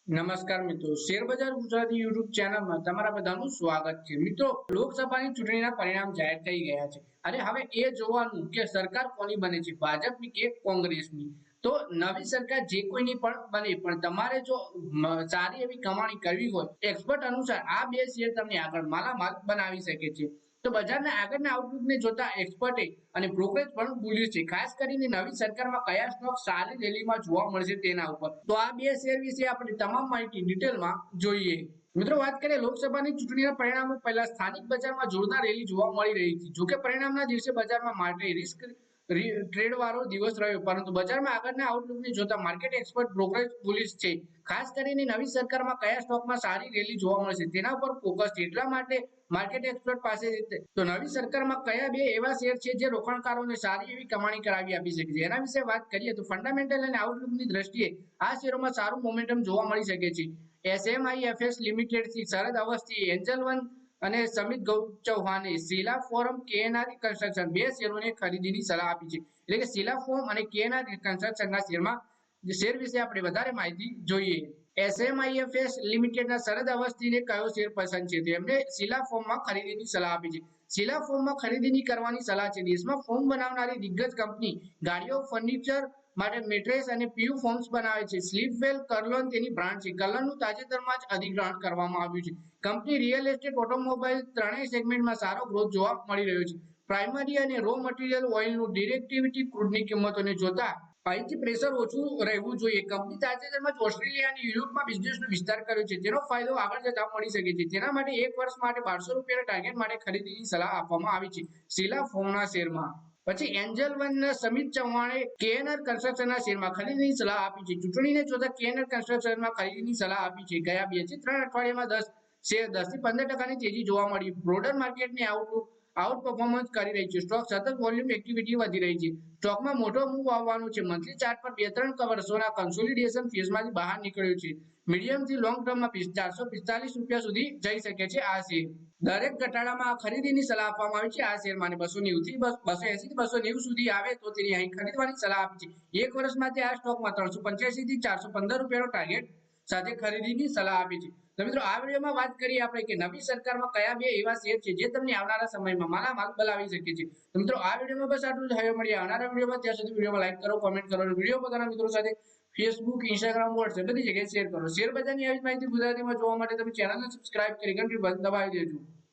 નમસ્કાર મિત્રો, શેરબજાર ગુજરાતી યુટ્યુબ ચેનલમાં તમારા બધાનું સ્વાગત છે। મિત્રો, લોકસભાની ચૂંટણીના પરિણામ જાહેર થઈ ગયા છે અને હવે એ જોવાનું કે સરકાર કોની બને છે, ભાજપની કે કોંગ્રેસની। તો નવી સરકાર જે કોઈની પણ બને, પણ તમારે જો સારી એવી કમાણી કરવી હોય, એક્સપર્ટ અનુસાર આ બે શેર તમને આગળ માલામાલ બનાવી શકે છે। તો બજારના આગળના આઉટલુકને જોતા એક્સપર્ટે અને બ્રોકરેજ પણ બોલ્યું છે, ખાસ કરીને નવી સરકારમાં કયા સ્ટોક સારી રેલીમાં જોવા મળશે તેના ઉપર। તો આ બે શેર વિશે આપણે તમામ માહિતી ડિટેલમાં જોઈએ। મિત્રો, વાત કરીએ લોકસભાની ચૂંટણીના પરિણામો પહેલા સ્થાનિક બજારમાં જોરદાર રેલી જોવા મળી રહી હતી। જોકે પરિણામના દિવસે બજારમાં માટે રિસ્ક ટ્રેડ વાળો દિવસ રહ્યો, પરંતુ બજારમાં આગળના આઉટલુકને જોતા માર્કેટ એક્સપર્ટ બ્રોકરેજ બુલિશ છે। ખાસ કરીને નવી સરકારમાં કયા સ્ટોકમાં સારી રેલી જોવા મળશે તેના પર ફોકસ છે। એટલા માટે માર્કેટ એક્સપર્ટ પાસે તો નવી સરકારમાં કયા બે એવા શેર છે જે રોકાણકારોને સારી એવી કમાણી કરાવી આપી શકે છે, એના વિશે વાત કરીએ તો ફંડામેન્ટલ અને આઉટલુકની દ્રષ્ટિએ આ શેરોમાં સારું મોમેન્ટમ જોવા મળી શકે છે। SMIFS લિમિટેડ થી શરદ અવસ્થી, એન્જલ વન અને સમિત ચૌહાણે શીલા ફોરમ કેએનઆર કન્સ્ટ્રક્શન બે શેરોને ખરીદીની સલાહ આપી છે। એટલે કે શીલા ફોરમ અને કેએનઆર કન્સ્ટ્રક્શનના શેર વિશે આપણે વધારે માહિતી જોઈએ। SMIFS લિમિટેડના શરદ અવસ્થીને કયો શેર પસંદ છે, તેમને શીલા ફોર્મમાં ખરીદીની સલાહ આપી છે। શીલા ફોર્મમાં ખરીદીની કરવાની સલાહ છે। દેશમાં ફોર્મ બનાવનારી દિગ્ગજ કંપની ગાડીઓ, ફર્નિચર માટે મેટ્રેસ અને પીયુ ફોર્મ્સ બનાવે છે। સ્લીપવેલ કર્લોન તેની બ્રાન્ડ છે। કર્લોનનું તાજેતરમાં જ અધિગ્રહણ કરવામાં આવ્યું છે। કંપની રિયલ એસ્ટેટ, ઓટોમોબાઈલ ત્રણેય સેગમેન્ટમાં સારો ગ્રોથ જોવા મળી રહ્યો છે। પ્રાઇમરી અને રો મટીરિયલ ઓઇલનું ડિરેક્ટિવિટી ક્રૂડની કિંમતોને જોતા અહીંથી પ્રેશર ઓછું રહેવું જોઈએ। કંપની તાજેતરમાં જ ઓસ્ટ્રેલિયા અને યુરોપમાં બિઝનેસનો વિસ્તાર કર્યો છે, જેનો ફાયદો આગળ જતા મળી શકે છે। તેના માટે એક વર્ષ માટે ₹1200 ટાર્ગેટ માટે ખરીદીની સલાહ આપવામાં આવી છે શીલા ફોર્મના શેરમાં। પછી એન્જલ વનના સમિત ચૌહાણે કેએનઆર કન્સ્ટ્રક્શનના શેરમાં ખરીદીની સલાહ આપી છે। ચૂંટણીને જોતા કેએનઆર કન્સ્ટ્રક્શનમાં ખરીદીની સલાહ આપી છે। ગયા 2 થી 3 અઠવાડિયામાં શેર 10 થી 15% તેજી જોવા મળી। બ્રોડર માર્કેટની આઉટ પરફોર્મન્સ કરી રહી છે। સ્ટોક સતત વોલ્યુમ એક્ટિવિટી વધી રહી છે। સ્ટોકમાં મોટો મૂવ આવવાનું છે। મંથલી ચાર્ટ પર 2-3 વર્ષોના કન્સોલિડેશન ફેઝમાંથી બહાર નીકળ્યું છે। મીડિયમ થી લોંગ ટર્મમાં ₹445 સુધી જઈ શકે છે આ શેર। દરેક ઘટાડામાં ખરીદીની સલાહ આપવામાં આવી છે આ શેરમાં, અને 290 થી 280 થી 290 સુધી આવે તો તેની અહીં ખરીદવાની સલાહ આપી છે। એક વર્ષ માટે આ સ્ટોકમાં ₹385 થી ₹415 ટાર્ગેટ સાથે ખરીદીની સલાહ આપી છે। તો મિત્રો, આ વિડીયોમાં વાત કરીએ આપણે કે નવી સરકારમાં કયા બે એવા શેર છે જે તમને આવનારા સમયમાં માલામાલ બનાવી શકે છે। તો મિત્રો, આ વિડીયોમાં બસ આટલું જ। હવે મળીએ આવનારા વિડીયોમાં, ત્યાં સુધી વિડીયોમાં લાઈક કરો, કોમેન્ટ કરો, વિડીયો પોતાના મિત્રો સાથે ફેસબુક, ઇન્સ્ટાગ્રામ, વોટ્સએપ બધી જગ્યાએ શેર કરો। શેર બજારની આવી માહિતી ગુજરાતીમાં જોવા માટે તમે ચેનલને સબસ્ક્રાઇબ કરી ઘંટી દબાવી દેજો।